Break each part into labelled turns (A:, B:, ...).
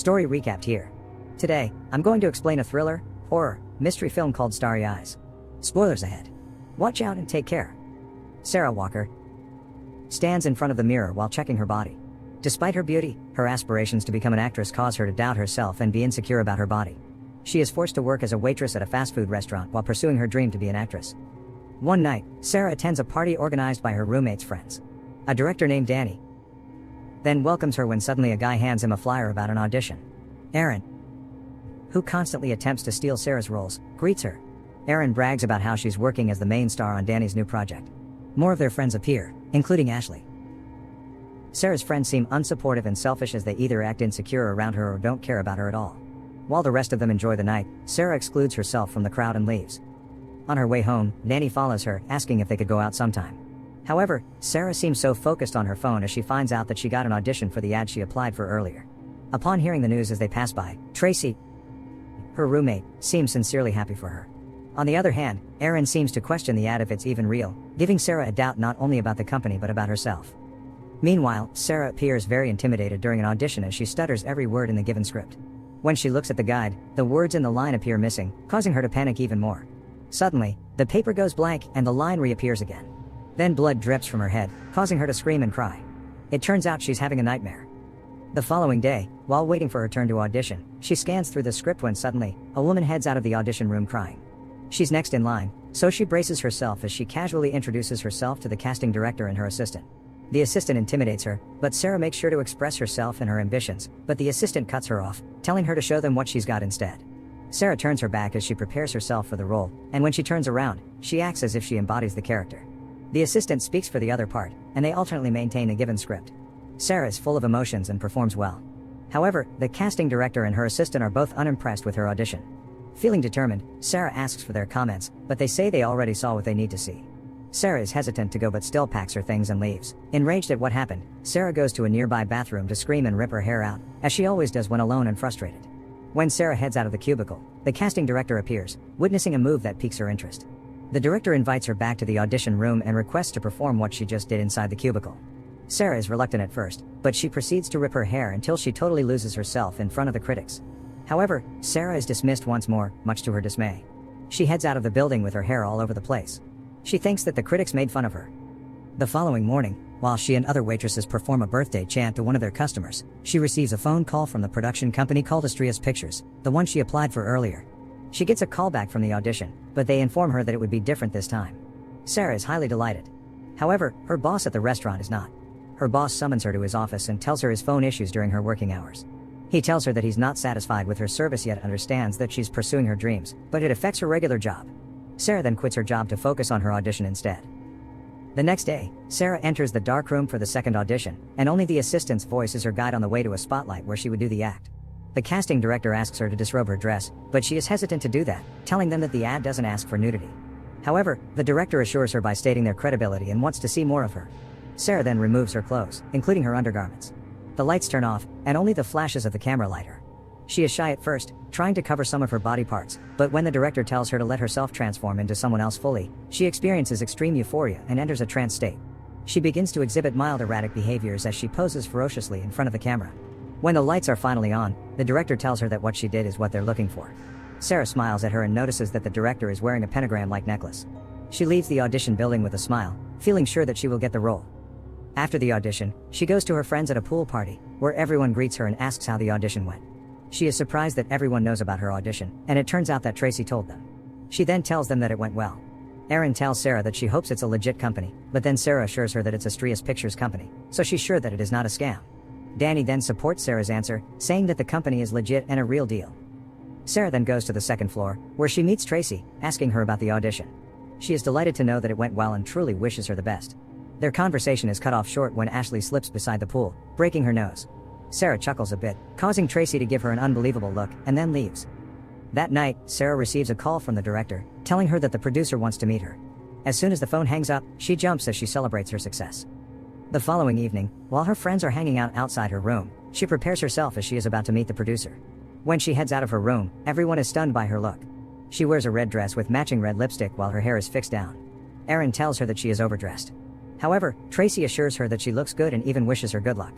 A: Story recapped here. Today, I'm going to explain a thriller, horror, mystery film called Starry Eyes. Spoilers ahead. Watch out and take care. Sarah Walker stands in front of the mirror while checking her body. Despite her beauty, her aspirations to become an actress cause her to doubt herself and be insecure about her body. She is forced to work as a waitress at a fast food restaurant while pursuing her dream to be an actress. One night, Sarah attends a party organized by her roommate's friends. A director named Danny then welcomes her when suddenly a guy hands him a flyer about an audition. Aaron, who constantly attempts to steal Sarah's roles, greets her. Aaron brags about how she's working as the main star on Danny's new project. More of their friends appear, including Ashley. Sarah's friends seem unsupportive and selfish as they either act insecure around her or don't care about her at all. While the rest of them enjoy the night, Sarah excludes herself from the crowd and leaves. On her way home, Danny follows her, asking if they could go out sometime. However, Sarah seems so focused on her phone as she finds out that she got an audition for the ad she applied for earlier. Upon hearing the news as they pass by, Tracy, her roommate, seems sincerely happy for her. On the other hand, Aaron seems to question the ad if it's even real, giving Sarah a doubt not only about the company but about herself. Meanwhile, Sarah appears very intimidated during an audition as she stutters every word in the given script. When she looks at the guide, the words in the line appear missing, causing her to panic even more. Suddenly, the paper goes blank and the line reappears again. Then blood drips from her head, causing her to scream and cry. It turns out she's having a nightmare. The following day, while waiting for her turn to audition, she scans through the script when suddenly, a woman heads out of the audition room crying. She's next in line, so she braces herself as she casually introduces herself to the casting director and her assistant. The assistant intimidates her, but Sarah makes sure to express herself and her ambitions, but the assistant cuts her off, telling her to show them what she's got instead. Sarah turns her back as she prepares herself for the role, and when she turns around, she acts as if she embodies the character. The assistant speaks for the other part, and they alternately maintain a given script. Sarah is full of emotions and performs well. However, the casting director and her assistant are both unimpressed with her audition. Feeling determined, Sarah asks for their comments, but they say they already saw what they need to see. Sarah is hesitant to go but still packs her things and leaves. Enraged at what happened, Sarah goes to a nearby bathroom to scream and rip her hair out, as she always does when alone and frustrated. When Sarah heads out of the cubicle, the casting director appears, witnessing a move that piques her interest. The director invites her back to the audition room and requests to perform what she just did inside the cubicle. Sarah is reluctant at first, but she proceeds to rip her hair until she totally loses herself in front of the critics. However, Sarah is dismissed once more, much to her dismay. She heads out of the building with her hair all over the place. She thinks that the critics made fun of her. The following morning, while she and other waitresses perform a birthday chant to one of their customers, she receives a phone call from the production company called Astria's Pictures, the one she applied for earlier. She gets a call back from the audition, but they inform her that it would be different this time. Sarah is highly delighted. However, her boss at the restaurant is not. Her boss summons her to his office and tells her his phone issues during her working hours. He tells her that he's not satisfied with her service yet understands that she's pursuing her dreams, but it affects her regular job. Sarah then quits her job to focus on her audition instead. The next day, Sarah enters the dark room for the second audition, and only the assistant's voice is her guide on the way to a spotlight where she would do the act. The casting director asks her to disrobe her dress, but she is hesitant to do that, telling them that the ad doesn't ask for nudity. However, the director assures her by stating their credibility and wants to see more of her. Sarah then removes her clothes, including her undergarments. The lights turn off, and only the flashes of the camera light her. She is shy at first, trying to cover some of her body parts, but when the director tells her to let herself transform into someone else fully, she experiences extreme euphoria and enters a trance state. She begins to exhibit mild erratic behaviors as she poses ferociously in front of the camera. When the lights are finally on, the director tells her that what she did is what they're looking for. Sarah smiles at her and notices that the director is wearing a pentagram-like necklace. She leaves the audition building with a smile, feeling sure that she will get the role. After the audition, she goes to her friends at a pool party, where everyone greets her and asks how the audition went. She is surprised that everyone knows about her audition, and it turns out that Tracy told them. She then tells them that it went well. Aaron tells Sarah that she hopes it's a legit company, but then Sarah assures her that it's Astria's Pictures company, so she's sure that it is not a scam. Danny then supports Sarah's answer, saying that the company is legit and a real deal. Sarah then goes to the second floor, where she meets Tracy, asking her about the audition. She is delighted to know that it went well and truly wishes her the best. Their conversation is cut off short when Ashley slips beside the pool, breaking her nose. Sarah chuckles a bit, causing Tracy to give her an unbelievable look, and then leaves. That night, Sarah receives a call from the director, telling her that the producer wants to meet her. As soon as the phone hangs up, she jumps as she celebrates her success. The following evening, while her friends are hanging out outside her room, she prepares herself as she is about to meet the producer. When she heads out of her room, everyone is stunned by her look. She wears a red dress with matching red lipstick while her hair is fixed down. Aaron tells her that she is overdressed. However, Tracy assures her that she looks good and even wishes her good luck.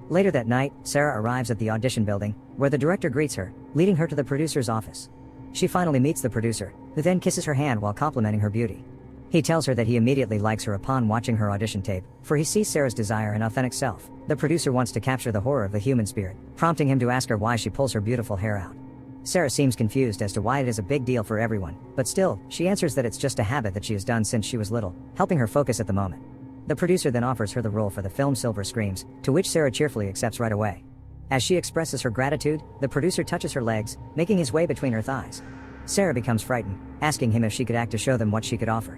A: Later that night, Sarah arrives at the audition building, where the director greets her, leading her to the producer's office. She finally meets the producer, who then kisses her hand while complimenting her beauty. He tells her that he immediately likes her upon watching her audition tape, for he sees Sarah's desire and authentic self. The producer wants to capture the horror of the human spirit, prompting him to ask her why she pulls her beautiful hair out. Sarah seems confused as to why it is a big deal for everyone, but still, she answers that it's just a habit that she has done since she was little, helping her focus at the moment. The producer then offers her the role for the film Silver Screams, to which Sarah cheerfully accepts right away. As she expresses her gratitude, the producer touches her legs, making his way between her thighs. Sarah becomes frightened, asking him if she could act to show them what she could offer.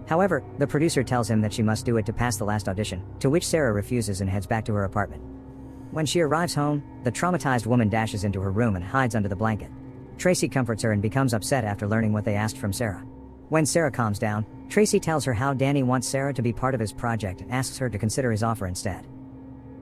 A: However, the producer tells him that she must do it to pass the last audition, to which Sarah refuses and heads back to her apartment. When she arrives home, the traumatized woman dashes into her room and hides under the blanket. Tracy comforts her and becomes upset after learning what they asked from Sarah. When Sarah calms down, Tracy tells her how Danny wants Sarah to be part of his project and asks her to consider his offer instead.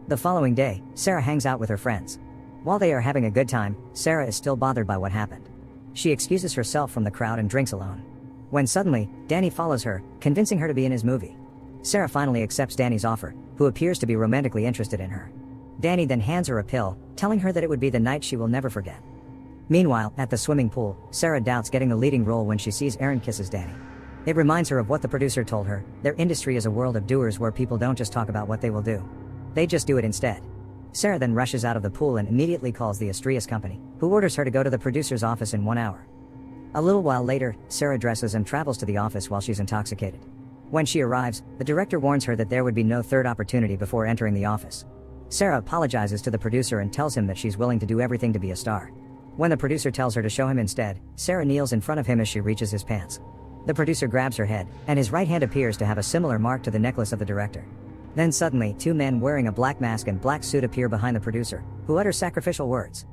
A: The following day, Sarah hangs out with her friends. While they are having a good time, Sarah is still bothered by what happened. She excuses herself from the crowd and drinks alone. When suddenly, Danny follows her, convincing her to be in his movie. Sarah finally accepts Danny's offer, who appears to be romantically interested in her. Danny then hands her a pill, telling her that it would be the night she will never forget. Meanwhile, at the swimming pool, Sarah doubts getting the leading role when she sees Aaron kisses Danny. It reminds her of what the producer told her: their industry is a world of doers where people don't just talk about what they will do. They just do it instead. Sarah then rushes out of the pool and immediately calls the Astrias company, who orders her to go to the producer's office in 1 hour. A little while later, Sarah dresses and travels to the office while she's intoxicated. When she arrives, the director warns her that there would be no third opportunity before entering the office. Sarah apologizes to the producer and tells him that she's willing to do everything to be a star. When the producer tells her to show him instead, Sarah kneels in front of him as she reaches his pants. The producer grabs her head, and his right hand appears to have a similar mark to the necklace of the director. Then suddenly, 2 men wearing a black mask and black suit appear behind the producer, who utter sacrificial words.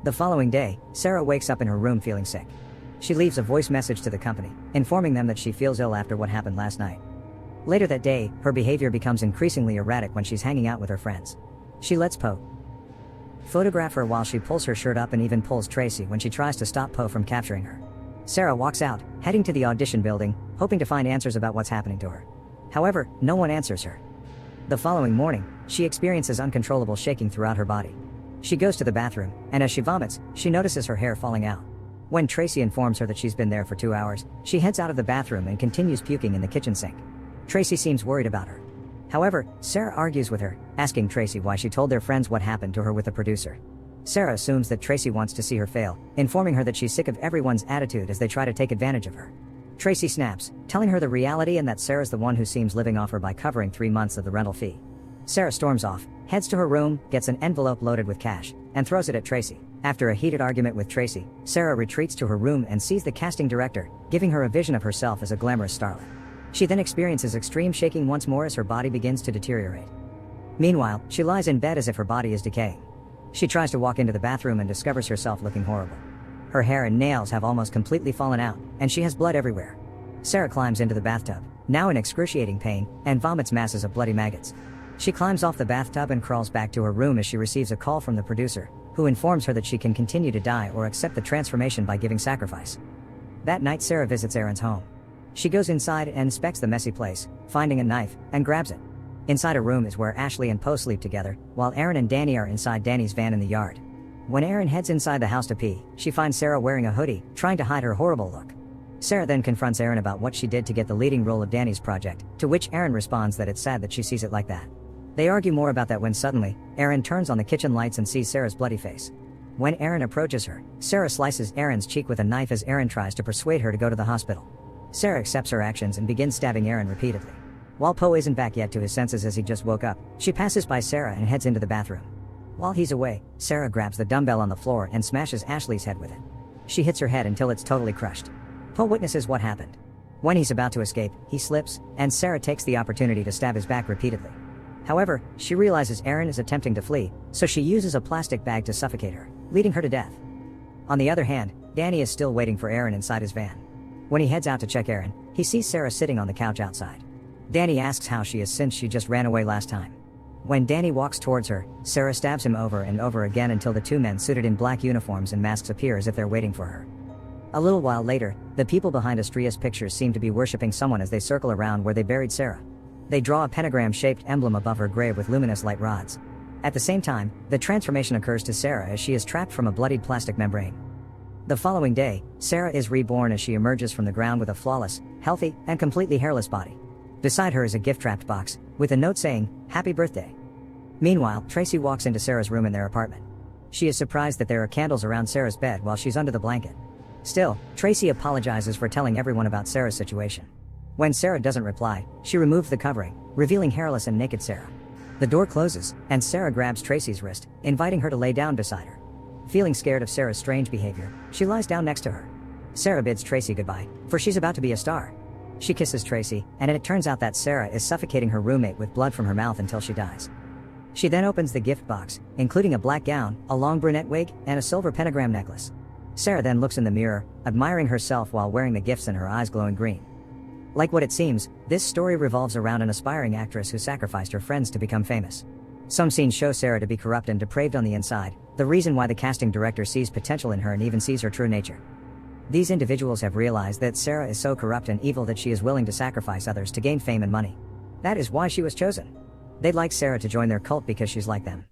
A: The following day, Sarah wakes up in her room feeling sick. She leaves a voice message to the company, informing them that she feels ill after what happened last night. Later that day, her behavior becomes increasingly erratic when she's hanging out with her friends. She lets Poe photograph her while she pulls her shirt up and even pulls Tracy when she tries to stop Poe from capturing her. Sarah walks out, heading to the audition building, hoping to find answers about what's happening to her. However, no one answers her. The following morning, she experiences uncontrollable shaking throughout her body. She goes to the bathroom, and as she vomits, she notices her hair falling out. When Tracy informs her that she's been there for 2 hours, she heads out of the bathroom and continues puking in the kitchen sink. Tracy seems worried about her. However, Sarah argues with her, asking Tracy why she told their friends what happened to her with the producer. Sarah assumes that Tracy wants to see her fail, informing her that she's sick of everyone's attitude as they try to take advantage of her. Tracy snaps, telling her the reality and that Sarah's the one who seems living off her by covering 3 months of the rental fee. Sarah storms off, heads to her room, gets an envelope loaded with cash, and throws it at Tracy. After a heated argument with Tracy, Sarah retreats to her room and sees the casting director, giving her a vision of herself as a glamorous starlet. She then experiences extreme shaking once more as her body begins to deteriorate. Meanwhile, she lies in bed as if her body is decaying. She tries to walk into the bathroom and discovers herself looking horrible. Her hair and nails have almost completely fallen out, and she has blood everywhere. Sarah climbs into the bathtub, now in excruciating pain, and vomits masses of bloody maggots. She climbs off the bathtub and crawls back to her room as she receives a call from the producer, who informs her that she can continue to die or accept the transformation by giving sacrifice. That night, Sarah visits Aaron's home. She goes inside and inspects the messy place, finding a knife, and grabs it. Inside a room is where Ashley and Poe sleep together, while Aaron and Danny are inside Danny's van in the yard. When Aaron heads inside the house to pee, she finds Sarah wearing a hoodie, trying to hide her horrible look. Sarah then confronts Aaron about what she did to get the leading role of Danny's project, to which Aaron responds that it's sad that she sees it like that. They argue more about that when suddenly, Aaron turns on the kitchen lights and sees Sarah's bloody face. When Aaron approaches her, Sarah slices Aaron's cheek with a knife as Aaron tries to persuade her to go to the hospital. Sarah accepts her actions and begins stabbing Aaron repeatedly. While Poe isn't back yet to his senses as he just woke up, she passes by Sarah and heads into the bathroom. While he's away, Sarah grabs the dumbbell on the floor and smashes Ashley's head with it. She hits her head until it's totally crushed. Poe witnesses what happened. When he's about to escape, he slips, and Sarah takes the opportunity to stab his back repeatedly. However, she realizes Aaron is attempting to flee, so she uses a plastic bag to suffocate her, leading her to death. On the other hand, Danny is still waiting for Aaron inside his van. When he heads out to check Aaron, he sees Sarah sitting on the couch outside. Danny asks how she is since she just ran away last time. When Danny walks towards her, Sarah stabs him over and over again until the 2 men suited in black uniforms and masks appear as if they're waiting for her. A little while later, the people behind Astrias pictures seem to be worshipping someone as they circle around where they buried Sarah. They draw a pentagram-shaped emblem above her grave with luminous light rods. At the same time, the transformation occurs to Sarah as she is trapped from a bloodied plastic membrane. The following day, Sarah is reborn as she emerges from the ground with a flawless, healthy, and completely hairless body. Beside her is a gift-wrapped box, with a note saying, "Happy birthday." Meanwhile, Tracy walks into Sarah's room in their apartment. She is surprised that there are candles around Sarah's bed while she's under the blanket. Still, Tracy apologizes for telling everyone about Sarah's situation. When Sarah doesn't reply, she removes the covering, revealing hairless and naked Sarah. The door closes, and Sarah grabs Tracy's wrist, inviting her to lay down beside her. Feeling scared of Sarah's strange behavior, she lies down next to her. Sarah bids Tracy goodbye, for she's about to be a star. She kisses Tracy, and it turns out that Sarah is suffocating her roommate with blood from her mouth until she dies. She then opens the gift box, including a black gown, a long brunette wig, and a silver pentagram necklace. Sarah then looks in the mirror, admiring herself while wearing the gifts and her eyes glowing green. Like what it seems, this story revolves around an aspiring actress who sacrificed her friends to become famous. Some scenes show Sarah to be corrupt and depraved on the inside, the reason why the casting director sees potential in her and even sees her true nature. These individuals have realized that Sarah is so corrupt and evil that she is willing to sacrifice others to gain fame and money. That is why she was chosen. They'd like Sarah to join their cult because she's like them.